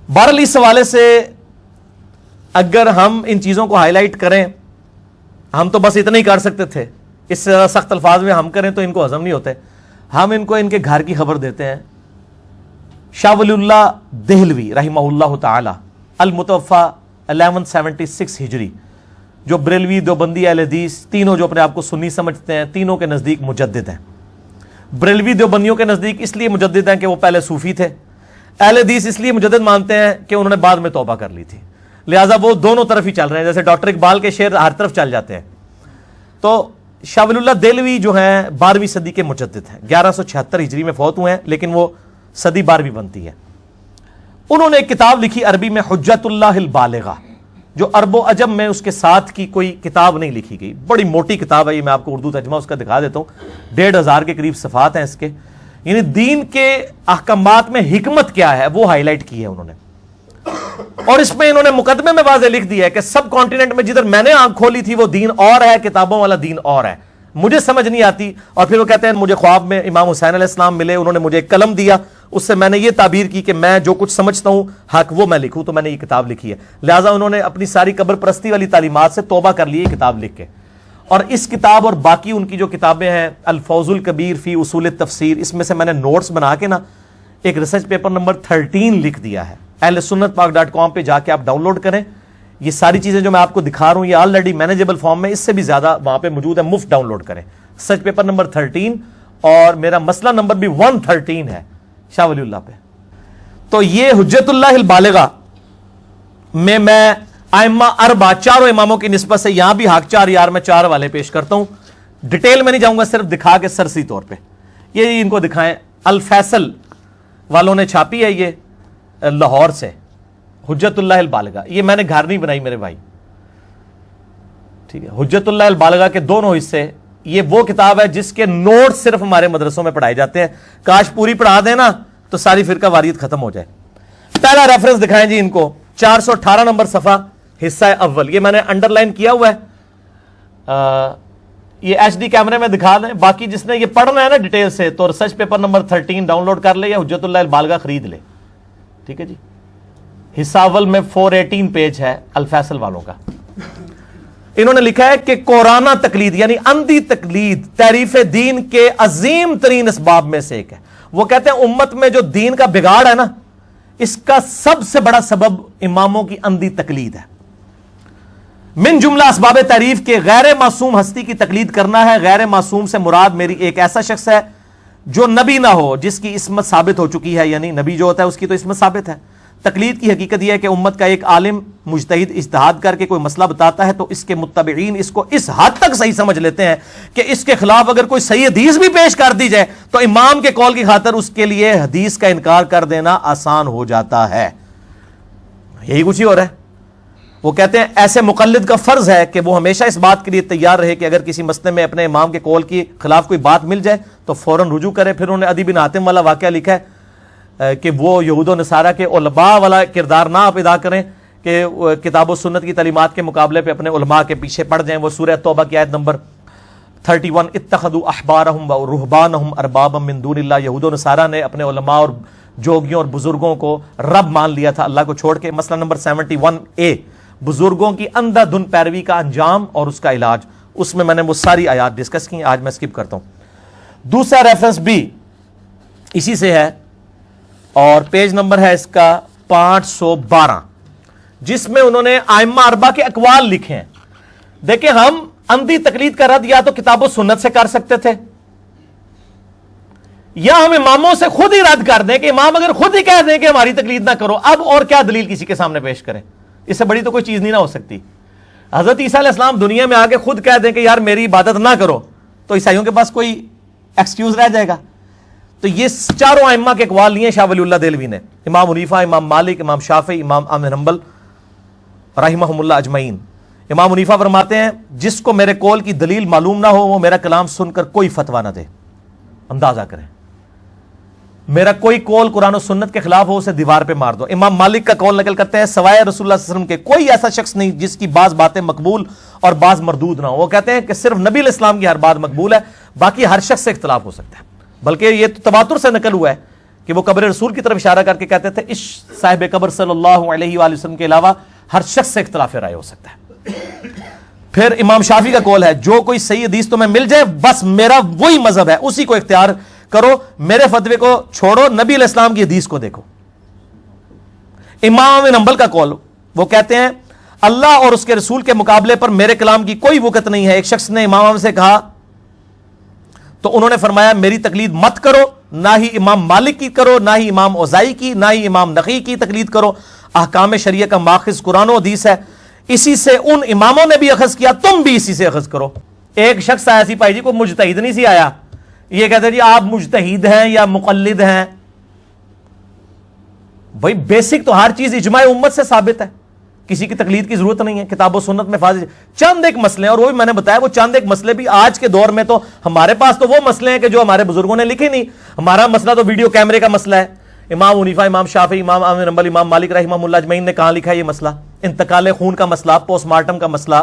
بہرحال اس حوالے سے اگر ہم ان چیزوں کو ہائی لائٹ کریں، ہم تو بس اتنا ہی کر سکتے تھے، اس سے سخت الفاظ میں ہم کریں تو ان کو ہضم نہیں ہوتے، ہم ان کو ان کے گھر کی خبر دیتے ہیں۔ شاہ ولی اللہ دہلوی رحمہ اللہ تعالی المتوفی 1176 ہجری، جو بریلوی، دیوبندی، اہل حدیث، تینوں جو اپنے آپ کو سنی سمجھتے ہیں، تینوں کے نزدیک مجدد ہیں۔ بریلوی دیوبندیوں کے نزدیک اس لیے مجدد ہیں کہ وہ پہلے صوفی تھے، اہل حدیث اس لیے مجدد مانتے ہیں کہ انہوں نے بعد میں توبہ کر لی تھی، لہٰذا وہ دونوں طرف ہی چل رہے ہیں، جیسے ڈاکٹر اقبال کے شعر ہر طرف چل جاتے ہیں۔ تو شاہ ولی اللہ دہلوی جو ہیں 12ویں صدی کے مجدد ہیں، 1176 ہجری میں فوت ہوئے ہیں، لیکن وہ صدی 12ویں بنتی ہے۔ انہوں نے ایک کتاب لکھی عربی میں، حجت اللہ البالغہ، جو عرب و عجم میں اس کے ساتھ کی کوئی کتاب نہیں لکھی گئی، بڑی موٹی کتاب ہے یہ، میں آپ کو اردو ترجمہ اس کا دکھا دیتا ہوں، 1500 کے قریب صفحات ہیں اس کے، یعنی دین کے احکامات میں حکمت کیا ہے وہ ہائی لائٹ کی ہے انہوں نے۔ اور اس میں انہوں نے مقدمے میں واضح لکھ دیا ہے کہ سب کانٹیننٹ میں جدھر میں نے آنکھ کھولی تھی وہ دین اور ہے، کتابوں والا دین اور ہے، مجھے سمجھ نہیں آتی۔ اور پھر وہ کہتے ہیں مجھے خواب میں امام حسین علیہ السلام ملے، انہوں نے مجھے ایک قلم دیا، اس سے میں نے یہ تعبیر کی کہ میں جو کچھ سمجھتا ہوں حق وہ میں لکھوں، تو میں نے یہ کتاب لکھی ہے۔ لہٰذا انہوں نے اپنی ساری قبر پرستی والی تعلیمات سے توبہ کر لی یہ کتاب لکھ کے۔ اور اس کتاب اور باقی ان کی جو کتابیں ہیں، الفوز الکبیر فی اصول التفسیر، اس میں سے میں نے نوٹس بنا کے نا ایک ریسرچ پیپر نمبر 13 لکھ دیا ہے، اہل سنت پاک .com پہ جا کے آپ ڈاؤن لوڈ کریں۔ یہ ساری چیزیں جو میں آپ کو دکھا رہا ہوں یہ آلریڈی مینیجیبل فارم میں، اس سے بھی زیادہ وہاں پہ موجود ہے، مفت ڈاؤن لوڈ کریں۔ ریسرچ پیپر نمبر 13 اور میرا مسئلہ نمبر بھی 113 ہے شاہ ولی اللہ پہ۔ تو یہ حجت اللہ البالغہ میں ائمہ اربعہ، چاروں اماموں کی نسبت سے یہاں بھی حق 4 یار میں 4 والے پیش کرتا ہوں، ڈیٹیل میں نہیں جاؤں گا، صرف دکھا کے سرسی طور پہ یہ ان کو دکھائیں۔ الفیصل والوں نے چھاپی ہے یہ لاہور سے، حجت اللہ البالغہ، یہ میں نے گھر نہیں بنائی میرے بھائی، ٹھیک ہے۔ حجت اللہ البالغہ کے دونوں حصے، یہ وہ کتاب ہے جس کے نوٹ صرف ہمارے مدرسوں میں پڑھائے جاتے ہیں، کاش پوری پڑھا دیں نا تو ساری فرقہ واریت ختم ہو جائے۔ پہلا ریفرنس دکھائیں جی ان کو، 418 نمبر صفحہ، حصہ اول، یہ میں نے انڈر لائن کیا ہوا ہے، یہ ایچ ڈی کیمرے میں دکھا دیں، باقی جس نے یہ پڑھنا ہے نا ڈیٹیل سے تو research paper number 13 download کر لے یا حجت اللہ البالغہ خرید لے، ٹھیک ہے جی۔ حصہ اول میں 418 پیج ہے الفیصل والوں کا۔ انہوں نے لکھا ہے کہ قرآنہ تقلید یعنی اندھی تقلید تعریف دین کے عظیم ترین اسباب میں سے ایک ہے۔ وہ کہتے ہیں امت میں جو دین کا بگاڑ ہے نا، اس کا سب سے بڑا سبب اماموں کی اندھی تقلید ہے۔ من جملہ اسباب تعریف کے غیر معصوم ہستی کی تقلید کرنا ہے۔ غیر معصوم سے مراد میری ایک ایسا شخص ہے جو نبی نہ ہو، جس کی عصمت ثابت ہو چکی ہے، یعنی نبی جو ہوتا ہے اس کی تو عصمت ثابت ہے۔ تقلید کی حقیقت یہ ہے کہ امت کا ایک عالم مجتہد اجتہاد کر کے کوئی مسئلہ بتاتا ہے تو اس کے متبعین اس کو اس حد تک صحیح سمجھ لیتے ہیں کہ اس کے خلاف اگر کوئی صحیح حدیث بھی پیش کر دی جائے تو امام کے قول کی خاطر اس کے لیے حدیث کا انکار کر دینا آسان ہو جاتا ہے۔ یہی کچھ ہی ہو رہا ہے۔ وہ کہتے ہیں ایسے مقلد کا فرض ہے کہ وہ ہمیشہ اس بات کے لیے تیار رہے کہ اگر کسی مسئلے میں اپنے امام کے قول کے خلاف کوئی بات مل جائے تو فوراً رجوع کرے۔ پھر انہوں نے عدی بن حاتم والا واقعہ لکھا ہے کہ وہ یہود و نصارہ کے علماء والا کردار نہ آپ ادا کریں کہ کتاب و سنت کی تعلیمات کے مقابلے پہ اپنے علماء کے پیچھے پڑ جائیں۔ وہ سورہ توبہ کی آیت نمبر 31، اتخذوا احبارهم ورهبانهم اربابا من دون اللہ، یہود و نصارہ نے اپنے علماء اور جوگیوں اور بزرگوں کو رب مان لیا تھا اللہ کو چھوڑ کے۔ مسئلہ نمبر 71A، بزرگوں کی اندھا دھن پیروی کا انجام اور اس کا علاج، اس میں نے وہ ساری آیات ڈسکس کی، آج میں سکپ کرتا ہوں۔ دوسرا ریفرنس بھی اسی سے ہے اور پیج نمبر ہے اس کا 512، جس میں انہوں نے ائمہ اربعہ کے اقوال لکھے ہیں۔ دیکھیں ہم اندھی تقلید کا رد یا تو کتاب و سنت سے کر سکتے تھے یا ہم اماموں سے خود ہی رد کر دیں کہ امام اگر خود ہی کہہ دیں کہ ہماری تقلید نہ کرو، اب اور کیا دلیل کسی کے سامنے پیش کریں؟ اس سے بڑی تو کوئی چیز نہیں نہ ہو سکتی۔ حضرت عیسیٰ علیہ السلام دنیا میں آگے خود کہہ دیں کہ یار میری عبادت نہ کرو تو عیسائیوں کے پاس کوئی ایکسکیوز رہ جائے گا؟ تو یہ چاروں ائمہ کے اقوال لیے شاہ ولی اللہ دہلوی نے، امام حنیفہ، امام مالک، امام شافعی، امام احمد بن حنبل رحمہم اللہ اجمعین۔ امام حنیفہ فرماتے ہیں جس کو میرے قول کی دلیل معلوم نہ ہو وہ میرا کلام سن کر کوئی فتویٰ نہ دے۔ اندازہ کریں، میرا کوئی قول قرآن و سنت کے خلاف ہو اسے دیوار پہ مار دو۔ امام مالک کا قول نقل کرتے ہیں سوائے رسول اللہ صلی اللہ علیہ وسلم کے کوئی ایسا شخص نہیں جس کی بعض باتیں مقبول اور بعض مردود نہ ہو۔ وہ کہتے ہیں کہ صرف نبی علیہ السلام کی ہر بات مقبول ہے، باقی ہر شخص سے اختلاف ہو سکتا ہے، بلکہ یہ تواتر سے نقل ہوا ہے کہ وہ قبر رسول کی طرف اشارہ کر کے کہتے تھے اس صاحب قبر صلی اللہ علیہ وآلہ وسلم کے علاوہ ہر شخص سے اختلاف رائے ہو سکتا ہے. پھر امام شافعی کا قول ہے جو کوئی صحیح حدیث تمہیں مل جائے بس میرا وہی مذہب ہے اسی کو اختیار کرو, میرے فتوے کو چھوڑو, نبی علیہ السلام کی حدیث کو دیکھو. امام بن حنبل کا قول, وہ کہتے ہیں اللہ اور اس کے رسول کے مقابلے پر میرے کلام کی کوئی وقت نہیں ہے. ایک شخص نے امام سے کہا تو انہوں نے فرمایا میری تقلید مت کرو, نہ ہی امام مالک کی کرو, نہ ہی امام اوزائی کی, نہ ہی امام نقی کی تقلید کرو. احکام شریعہ کا ماخذ قرآن و حدیث ہے, اسی سے ان اماموں نے بھی اخذ کیا, تم بھی اسی سے اخذ کرو. ایک شخص آیا سی بھائی جی, کوئی مجتہد نہیں سی آیا, یہ کہتے جی آپ مجتہد ہیں یا مقلد ہیں. بھائی بیسک تو ہر چیز اجماع امت سے ثابت ہے, کسی کی تقلید کی ضرورت نہیں ہے. کتاب و سنت میں فاضل چند ایک مسئلے ہیں, اور وہ بھی میں نے بتایا وہ چند ایک مسئلے بھی آج کے دور میں تو ہمارے پاس تو وہ مسئلے ہیں کہ جو ہمارے بزرگوں نے لکھے نہیں. ہمارا مسئلہ تو ویڈیو کیمرے کا مسئلہ ہے. امام حنیفہ, امام شافعی, امام احمد بن حنبل, امام مالک رحمہ اللہ اجمعین نے کہاں لکھا ہے یہ مسئلہ؟ انتقال خون کا مسئلہ, پوسٹ مارٹم کا مسئلہ,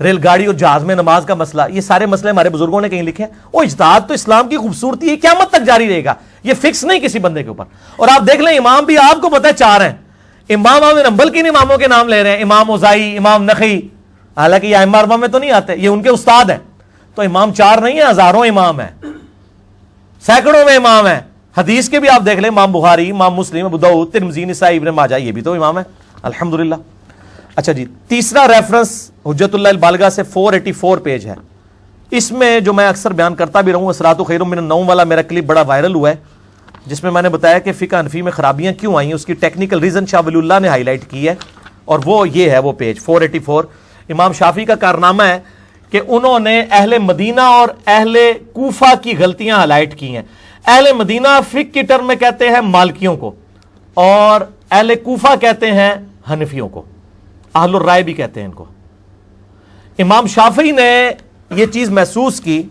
ریل گاڑی اور جہاز میں نماز کا مسئلہ, یہ سارے مسئلے ہمارے بزرگوں نے کہیں لکھے ہیں. وہ اجتہاد تو اسلام کی خوبصورتی ہے, قیامت تک جاری رہے گا, یہ فکس نہیں کسی بندے کے اوپر. اور آپ دیکھ لیں امام بھی آپ کو پتہ ہے 4 ہیں. امام احمد بن حنبل کے اماموں کے نام لے رہے ہیں, امام اوزائی, امام نخعی, حالانکہ یہ ائمہ 4 میں تو نہیں آتے, یہ ان کے استاد ہیں. تو امام 4 نہیں ہیں, ہزاروں امام ہیں, سینکڑوں میں امام ہیں. حدیث کے بھی آپ دیکھ لیں, امام بخاری, امام مسلم, ابو داؤد, ترمذی, نسائی, ابن ماجہ, یہ بھی تو امام ہیں الحمدللہ. اچھا جی, تیسرا ریفرنس حجت اللہ البالغہ سے 484 پیج ہے. اس میں جو میں اکثر بیان کرتا بھی رہوں, اسرات خیر من النوم والا میرا کلپ بڑا وائرل ہوا ہے, جس میں نے بتایا کہ فقہ حنفی میں خرابیاں کیوں آئیں, اس کی ٹیکنیکل ریزن شاہ ولی اللہ نے ہائی لائٹ کی ہے, اور وہ یہ ہے, وہ پیج 484. امام شافعی کا کارنامہ ہے کہ انہوں نے اہل مدینہ اور اہل کوفہ کی غلطیاں ہائی لائٹ کی ہیں. اہل مدینہ فقہ کی ٹرم میں کہتے ہیں مالکیوں کو, اور اہل کوفہ کہتے ہیں حنفیوں کو, اہل الرائے بھی کہتے ہیں ان کو. امام شافعی نے یہ چیز محسوس کی.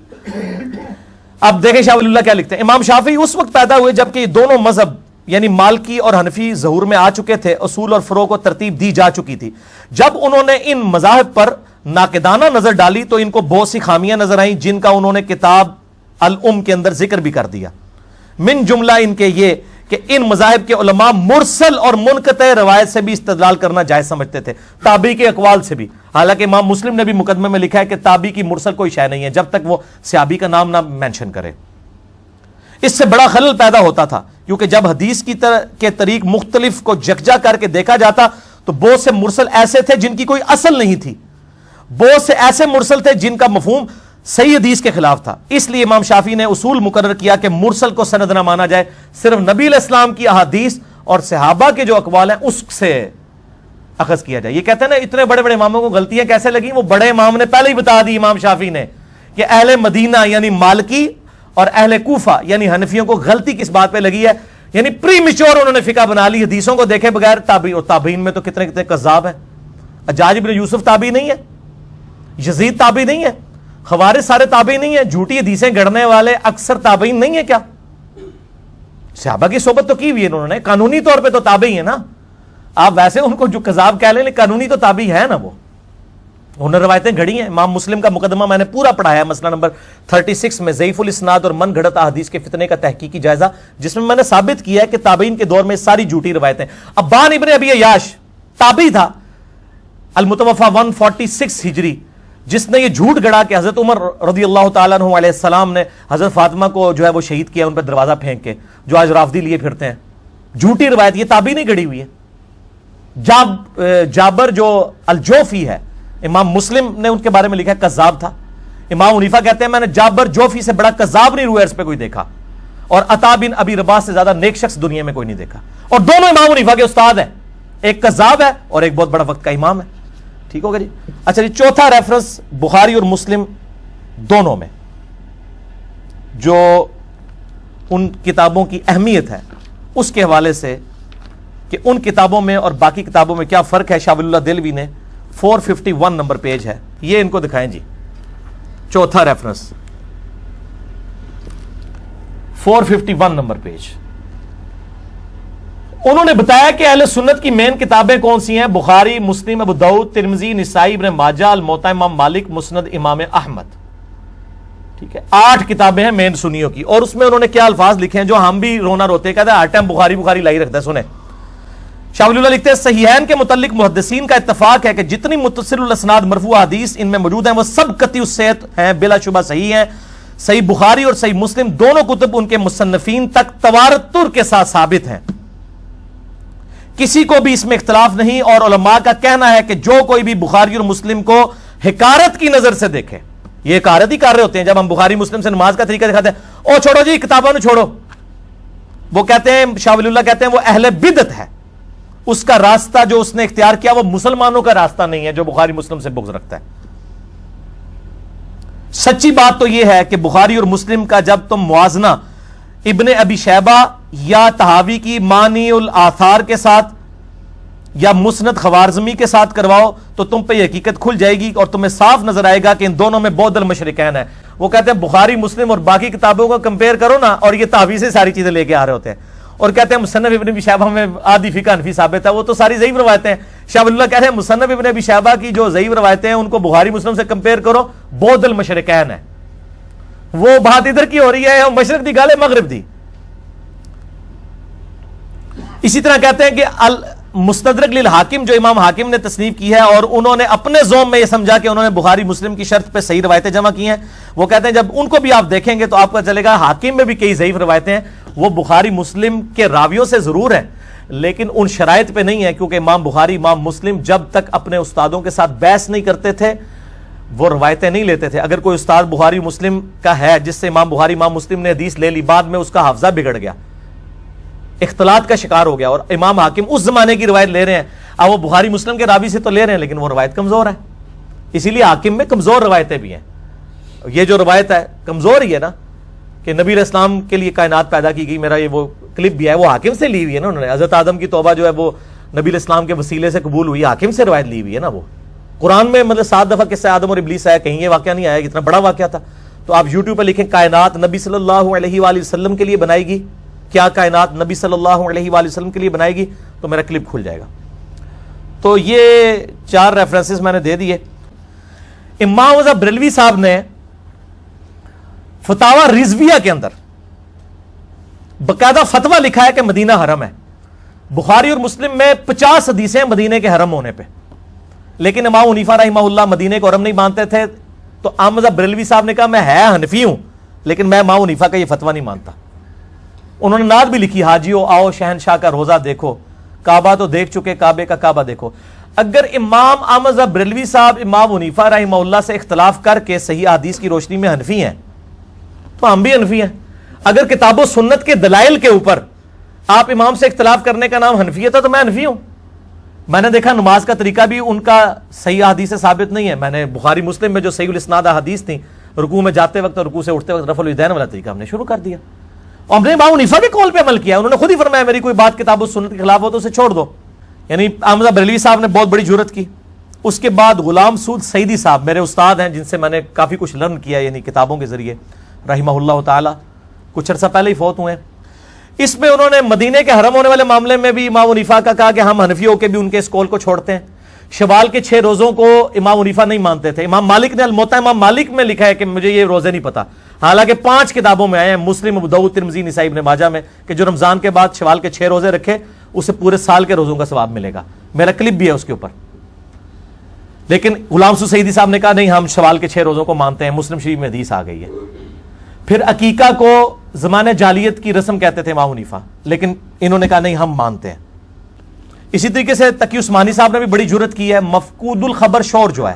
اب دیکھیں شاہ ولی اللہ کیا لکھتے ہیں. امام شافعی اس وقت پیدا ہوئے جبکہ یہ دونوں مذہب یعنی مالکی اور حنفی ظہور میں آ چکے تھے, اصول اور فروع کو ترتیب دی جا چکی تھی. جب انہوں نے ان مذاہب پر ناقدانہ نظر ڈالی تو ان کو بہت سی خامیاں نظر آئیں, جن کا انہوں نے کتاب الام کے اندر ذکر بھی کر دیا. من جملہ ان کے یہ کہ ان مذاہب کے علماء مرسل اور منقطع روایت سے بھی استدلال کرنا جائز سمجھتے تھے, تابعی کے اقوال سے بھی. حالانکہ امام مسلم نے بھی مقدمے میں لکھا ہے کہ تابعی کی مرسل کوئی شے نہیں ہے جب تک وہ صحابی کا نام نہ مینشن کرے. اس سے بڑا خلل پیدا ہوتا تھا, کیونکہ جب حدیث کے طریق مختلف کو یکجا کر کے دیکھا جاتا تو بہت سے مرسل ایسے تھے جن کی کوئی اصل نہیں تھی, بہت سے ایسے مرسل تھے جن کا مفہوم صحیح حدیث کے خلاف تھا. اس لیے امام شافعی نے اصول مقرر کیا کہ مرسل کو سند نہ مانا جائے, صرف نبی علیہ السلام کی احادیث اور صحابہ کے جو اقوال ہیں اس سے اخذ کیا جائے. یہ کہتے ہیں نا اتنے بڑے بڑے اماموں کو غلطیاں کیسے لگیں, وہ بڑے امام نے پہلے ہی بتا دی. امام شافعی نے کہ اہل مدینہ یعنی مالکی اور اہل کوفہ یعنی حنفیوں کو غلطی کس بات پہ لگی ہے, یعنی پری میچور انہوں نے فقہ بنا لی حدیثوں کو دیکھے بغیر. تابعی اور تابعین میں تو کتنے کتنے کذاب ہیں. حجاج بن یوسف تابعی نہیں ہے, یزید تابعی نہیں ہے, خوارج سارے تابعی نہیں ہے, جھوٹی حدیثیں گڑھنے والے اکثر تابعین نہیں ہے کیا؟ صحابہ کی صحبت تو کی ہوئی ہے انہوں نے, قانونی طور پہ تو تابعی ہے نا. آپ ویسے ان کو جو کذاب کہہ لیں, قانونی تو تابعی ہے نا, وہ انہوں نے روایتیں گھڑی ہیں. امام مسلم کا مقدمہ میں نے پورا پڑھایا, مسئلہ نمبر 36 میں ضعیف الاسناد اور من گھڑت احادیث کے فتنے کا تحقیقی جائزہ, جس میں نے ثابت کیا ہے کہ تابعین کے دور میں ساری جھوٹی روایتیں. ابان ابن ابی عیاش تابعی تھا, المتوفى 146 ہجری, جس نے یہ جھوٹ گڑا کہ حضرت عمر رضی اللہ تعالیٰ عنہ علیہ السلام نے حضرت فاطمہ کو جو ہے وہ شہید کیا ان پہ دروازہ پھینک کے, جو آج رافضی لیے پھرتے ہیں. جھوٹی روایت, یہ تابعی نہیں گڑی ہوئی ہے. جابر جو الجوفی ہے, امام مسلم نے ان کے بارے میں لکھا ہے کذاب تھا. امام حنیفہ کہتے ہیں میں نے جابر جوفی سے بڑا کذاب نہیں روایت پہ کوئی دیکھا, اور عطا بن ابی رباح سے زیادہ نیک شخص دنیا میں کوئی نہیں دیکھا. اور دونوں امام حنیفہ کے استاد ہیں, ایک کذاب ہے اور ایک بہت بڑا وقت کا امام ہے. ٹھیک ہوگا جی. اچھا جی, چوتھا ریفرنس بخاری اور مسلم دونوں میں جو ان کتابوں کی اہمیت ہے اس کے حوالے سے کہ ان کتابوں میں اور باقی کتابوں میں کیا فرق ہے, شاہ ولی اللہ دہلوی نے 451 نمبر پیج ہے, یہ ان کو دکھائیں جی. چوتھا ریفرنس 451 نمبر پیج. انہوں نے بتایا کہ اہل سنت کی مین کتابیں کون سی ہیں, بخاری, مسلم, ابو داؤد, ترمذی, نسائی, ابن ماجہ, الموطا امام مالک, مسند امام احمد. ٹھیک ہے، 8 کتابیں ہیں مین سنیوں کی، اور اس میں انہوں نے کیا الفاظ لکھے ہیں جو ہم بھی رونا روتے ہیں، کہتے ہیں ہر ٹائم بخاری لائی رکھتا ہے. سنیں شاہ ولی اللہ لکھتے ہیں صحیحین کے متعلق محدثین کا اتفاق ہے کہ جتنی متصل الاسناد مرفوع حدیث ان میں موجود ہیں وہ سب قطعی الصحت ہیں، بلا شبہ صحیح ہیں. صحیح بخاری اور صحیح مسلم دونوں کتب ان کے مصنفین تک تواتر کے ساتھ ثابت ہیں، کسی کو بھی اس میں اختلاف نہیں. اور علماء کا کہنا ہے کہ جو کوئی بھی بخاری اور مسلم کو حکارت کی نظر سے دیکھے، یہ حکارت ہی کر رہے ہوتے ہیں جب ہم بخاری مسلم سے نماز کا طریقہ دکھاتے ہیں، او چھوڑو جی کتابوں نے چھوڑو، وہ کہتے ہیں شاہ ولی اللہ کہتے ہیں وہ اہل بدعت ہے، اس کا راستہ جو اس نے اختیار کیا وہ مسلمانوں کا راستہ نہیں ہے جو بخاری مسلم سے بغض رکھتا ہے. سچی بات تو یہ ہے کہ بخاری اور مسلم کا جب تم موازنہ ابن ابی شیبہ یا طحاوی کی مانی الآثار کے ساتھ یا مسند خوارزمی کے ساتھ کرواؤ تو تم پہ یہ حقیقت کھل جائے گی اور تمہیں صاف نظر آئے گا کہ ان دونوں میں بعد المشرکین ہے. وہ کہتے ہیں بخاری مسلم اور باقی کتابوں کو کمپیئر کرو نا، اور یہ طحاوی سے ساری چیزیں لے کے آ رہے ہوتے ہیں اور کہتے ہیں مصنف ابن ابی شیبہ میں آدھی فقہ حنفی ثابت ہے، وہ تو ساری ضعیف روایتیں ہیں. شاہ ولی اللہ کہتے ہیں مصنف ابن ابی شیبہ کی جو ضعیف روایتیں ہیں ان کو بخاری مسلم سے کمپیئر کرو، بعد المشرکین ہے. وہ بات ادھر کی ہو رہی ہے، مشرق دی گالے مغرب دی. اسی طرح کہتے ہیں کہ مستدرک للحاکم جو امام حاکم نے تصنیف کی ہے، اور انہوں نے اپنے ذوق میں یہ سمجھا کہ انہوں نے بخاری مسلم کی شرط پہ صحیح روایتیں جمع کی ہیں. وہ کہتے ہیں جب ان کو بھی آپ دیکھیں گے تو آپ کو چلے گا حاکم میں بھی کئی ضعیف روایتیں ہیں، وہ بخاری مسلم کے راویوں سے ضرور ہیں لیکن ان شرائط پہ نہیں ہے، کیونکہ امام بخاری امام مسلم جب تک اپنے استادوں کے ساتھ بحث نہیں کرتے تھے وہ روایتیں نہیں لیتے تھے. اگر کوئی استاد بخاری مسلم کا ہے جس سے امام بخاری امام مسلم نے حدیث لے لی، بعد میں اس کا حافظہ بگڑ گیا، اختلاط کا شکار ہو گیا، اور امام حاکم اس زمانے کی روایت لے رہے ہیں، اب وہ بخاری مسلم کے راوی سے تو لے رہے ہیں لیکن وہ روایت کمزور ہے، اسی لیے حاکم میں کمزور روایتیں بھی ہیں. یہ جو روایت ہے کمزور ہی ہے نا کہ نبی علیہ السلام کے لیے کائنات پیدا کی گئی، میرا یہ وہ کلپ بھی ہے، وہ حاکم سے لی ہوئی ہے نا، انہوں نے حضرت آدم کی توبہ جو ہے وہ نبی علیہ السلام کے وسیلے سے قبول ہوئی، حاکم سے روایت لی ہوئی ہے نا. وہ قرآن میں مطلب 7 دفعہ قصہ آدم اور ابلیس آیا، کہیں یہ واقعہ نہیں آیا، اتنا بڑا واقعہ تھا. تو آپ یوٹیوب پہ لکھیں کائنات نبی صلی اللہ علیہ وآلہ وسلم کے لیے بنائی گی، کیا کائنات نبی صلی اللہ علیہ وآلہ وسلم کے لیے بنائے گی، تو میرا کلپ کھل جائے گا. تو یہ 4 ریفرنسز میں نے دے دیے. امام رضا بریلوی صاحب نے فتاوی رضویہ کے اندر باقاعدہ فتویٰ لکھا ہے کہ مدینہ حرم ہے. بخاری اور مسلم میں 50 حدیثیں مدینے کے حرم ہونے پہ، لیکن امام حنیفہ رحمہ اللہ مدینے کو حرم نہیں مانتے تھے. تو امام رضا بریلوی صاحب نے کہا میں ہے حنفی ہوں لیکن میں امام حنیفہ کا یہ فتویٰ نہیں مانتا. انہوں نے نعت بھی لکھی، حاجیو آؤ شہنشاہ کا روزہ دیکھو، کعبہ تو دیکھ چکے کعبے کا کعبہ دیکھو. اگر امام احمد رضا بریلوی صاحب امام حنیفہ رحمہ اللہ سے اختلاف کر کے صحیح حدیث کی روشنی میں حنفی ہیں تو ہم بھی حنفی ہیں. اگر کتاب و سنت کے دلائل کے اوپر آپ امام سے اختلاف کرنے کا نام حنفیت ہے تو میں حنفی ہوں. میں نے دیکھا نماز کا طریقہ بھی ان کا صحیح حدیث سے ثابت نہیں ہے. میں نے بخاری مسلم میں جو صحیح الاسناد حدیث تھی، رکوع میں جاتے وقت اور رکوع سے اٹھتے وقت رفع الیدین والا طریقہ ہم نے شروع کر دیا، اور ہم نے امام حنیفہ کے قول پہ عمل کیا. انہوں نے خود ہی فرمایا میری کوئی بات کتاب و سنت کے خلاف ہو تو اسے چھوڑ دو. یعنی احمد بریلوی صاحب نے بہت بڑی جرأت کی. اس کے بعد غلام سعود سعیدی صاحب میرے استاد ہیں جن سے میں نے کافی کچھ لرن کیا، یعنی کتابوں کے ذریعے، رحمہ اللہ تعالی، کچھ عرصہ پہلے ہی فوت ہوئے ہیں. اس میں انہوں نے مدینے کے حرم ہونے والے معاملے میں بھی امام حنیفہ کا کہا کہ ہم حنفی ہو کے بھی ان کے اس قول کو چھوڑتے ہیں. شوال کے 6 روزوں کو امام حنیفہ نہیں مانتے تھے. امام مالک نے الموطا امام مالک میں لکھا ہے کہ مجھے یہ روزے نہیں پتا، حالانکہ 5 کتابوں میں آئے ہیں، مسلم، ابو داؤد، ترمذی، نسائی، ابن ماجہ میں، کہ جو رمضان کے بعد شوال کے 6 روزے رکھے اسے پورے سال کے روزوں کا ثواب ملے گا. میرا کلپ بھی ہے اس کے اوپر. لیکن غلام سعود سعیدی صاحب نے کہا نہیں ہم شوال کے 6 روزوں کو مانتے ہیں، مسلم شریف میں حدیث آ گئی ہے. پھر عقیقہ کو زمانہ جالیت کی رسم کہتے تھے امام حنیفہ، لیکن انہوں نے کہا نہیں ہم مانتے ہیں. اسی طریقے سے تقی عثمانی صاحب نے بھی بڑی جرأت کی ہے. مفقود الخبر شور جو ہے،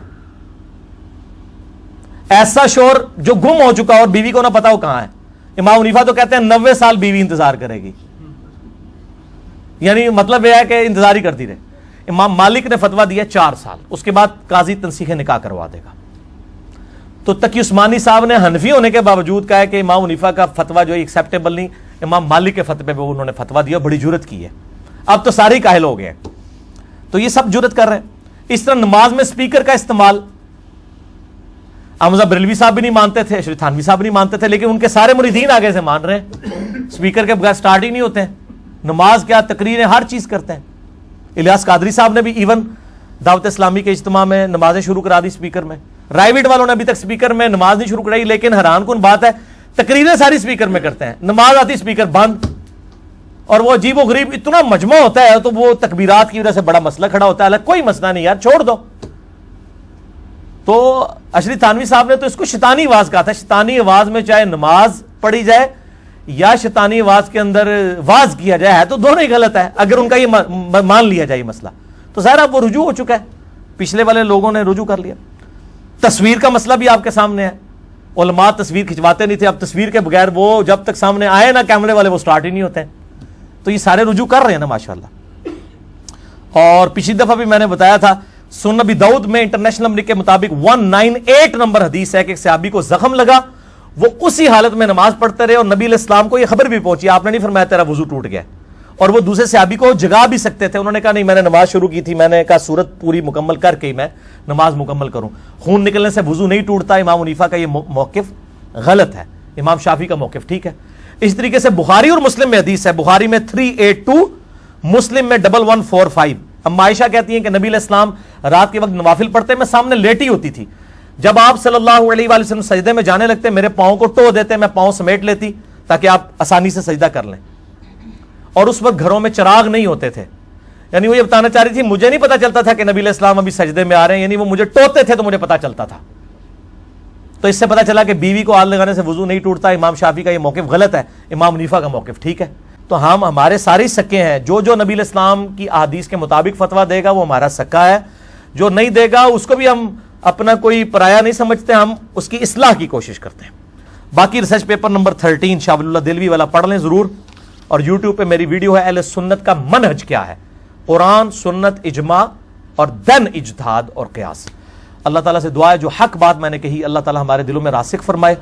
ایسا شور جو گم ہو چکا اور بیوی کو نہ پتا ہو کہاں ہے. امام حنیفہ تو کہتے ہیں 90 سال بیوی انتظار کرے گی، یعنی مطلب یہ ہے کہ انتظار ہی کرتی رہے. امام مالک نے فتویٰ دیا 4 سال، اس کے بعد قاضی تنسیخ نکاح کروا دے گا. تو تقی عثمانی صاحب نے حنفی ہونے کے باوجود کہا ہے کہ امام حنیفہ کا فتویٰ جو ہے ایکسیپٹیبل نہیں، امام مالک کے فتوے پہ انہوں نے فتویٰ دیا، بڑی جرأت کی ہے. اب تو سارے قائل ہو گئے ہیں، تو یہ سب جرأت کر رہے ہیں. اس طرح نماز میں سپیکر کا استعمال احمد بریلوی صاحب بھی نہیں مانتے تھے، اشرف تھانوی صاحب نہیں مانتے تھے، لیکن ان کے سارے مریدین آگے سے مان رہے ہیں. سپیکر کے بغیر سٹارٹ ہی نہیں ہوتے ہیں، نماز کیا تقریریں ہر چیز کرتے ہیں. الیاس قادری صاحب نے بھی ایون دعوت اسلامی کے اجتماع میں نمازیں شروع کرا دی سپیکر میں. رائیوٹ والوں نے ابھی تک سپیکر میں نماز نہیں شروع کرائی، لیکن حیران کن بات ہے تقریریں ساری سپیکر میں کرتے ہیں، نماز آتی سپیکر بند، اور وہ عجیب و غریب اتنا مجمع ہوتا ہے تو وہ تکبیرات کی وجہ سے بڑا مسئلہ کھڑا ہوتا ہے، کوئی مسئلہ نہیں یار چھوڑ دو. تو اشری تھانوی صاحب نے تو اس کو شیطانی آواز کہا تھا. شیطانی آواز میں چاہے نماز پڑھی جائے یا شیطانی آواز کے اندر واز کیا جائے ہے تو دونوں ہی غلط ہے. اگر ان کا یہ مان لیا جائے یہ مسئلہ تو ظاہر اب وہ رجوع ہو چکا ہے، پچھلے والے لوگوں نے رجوع کر لیا. تصویر کا مسئلہ بھی آپ کے سامنے ہے، علماء تصویر کھنچواتے نہیں تھے، اب تصویر کے بغیر وہ جب تک سامنے آئے نا کیمرے والے وہ سٹارٹ ہی نہیں ہوتے ہیں. تو یہ سارے رجوع کر رہے ہیں نا ماشاءاللہ. اور پچھلی دفعہ بھی میں نے بتایا تھا سنن ابی داؤد میں انٹرنیشنل نمبر کے مطابق 198 نمبر حدیث ہے کہ ایک صحابی کو زخم لگا، وہ اسی حالت میں نماز پڑھتے رہے اور نبی علیہ السلام کو یہ خبر بھی پہنچی، آپ نے نہیں فرمایا تیرا وضو ٹوٹ گیا، اور وہ دوسرے صحابی کو جگا بھی سکتے تھے. انہوں نے کہا نہیں میں نے نماز شروع کی تھی، میں نے کہا سورت پوری مکمل کر کے ہی میں نماز مکمل کروں. خون نکلنے سے وضو نہیں ٹوٹتا. امام حنیفہ کا یہ موقف غلط ہے، امام شافعی کا موقف ٹھیک ہے. اس طریقے سے بخاری اور مسلم میں حدیث ہے، بخاری میں 382، مسلم میں 1145. اما عائشہ کہتی ہیں کہ نبی علیہ السلام رات کے وقت نوافل پڑھتے میں سامنے لیٹی ہوتی تھی، جب آپ صلی اللہ علیہ وآلہ وسلم سجدے میں جانے لگتے میرے پاؤں کو ٹو دیتے، میں پاؤں سمیٹ لیتی تاکہ آپ آسانی سے سجدہ کر لیں. اور اس وقت گھروں میں چراغ نہیں ہوتے تھے. یعنی وہ یہ بتانا چاہ رہی تھی مجھے نہیں پتا چلتا تھا کہ نبی علیہ السلام ابھی سجدے میں آ رہے ہیں، یعنی وہ مجھے ٹوتے تھے تو مجھے پتا چلتا تھا. تو اس سے پتا چلا کہ بیوی کو ہاتھ لگانے سے وضو نہیں ٹوٹتا. امام شافعی کا یہ موقف غلط ہے، امام حنیفہ کا موقف ٹھیک ہے. تو ہم ہمارے سارے سکے ہیں، جو نبی علیہ السلام کی احادیث کے مطابق فتویٰ دے گا وہ ہمارا سکا ہے، جو نہیں دے گا اس کو بھی ہم اپنا کوئی پرایا نہیں سمجھتے، ہم اس کی اصلاح کی کوشش کرتے ہیں. باقی research paper number 13 Shah Wali اللہ دہلوی والا پڑھ لیں ضرور. اور یوٹیوب پہ میری ویڈیو ہے اہل سنت کا منہج کیا ہے، قرآن سنت اجماع اور دن اجتہاد اور قیاس. اللہ تعالیٰ سے دعا ہے جو حق بات میں نے کہی اللہ تعالیٰ ہمارے دلوں میں راسخ فرمائے.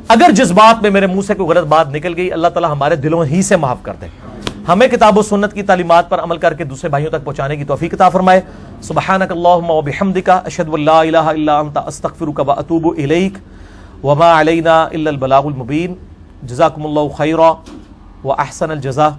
اگر جس بات میں میرے منہ سے کوئی غلط بات نکل گئی اللہ تعالیٰ ہمارے دلوں ہی سے معاف کر دے. ہمیں کتاب و سنت کی تعلیمات پر عمل کر کے دوسرے بھائیوں تک پہنچانے کی توفیق عطا فرمائے. سبحانک اللہم و بحمدک اشہد ان لا الہ الا انت استغفرک و اتوب الیک وما علینا الا البلاغ المبین. جزاکم اللہ خیرا و احسن الجزاء.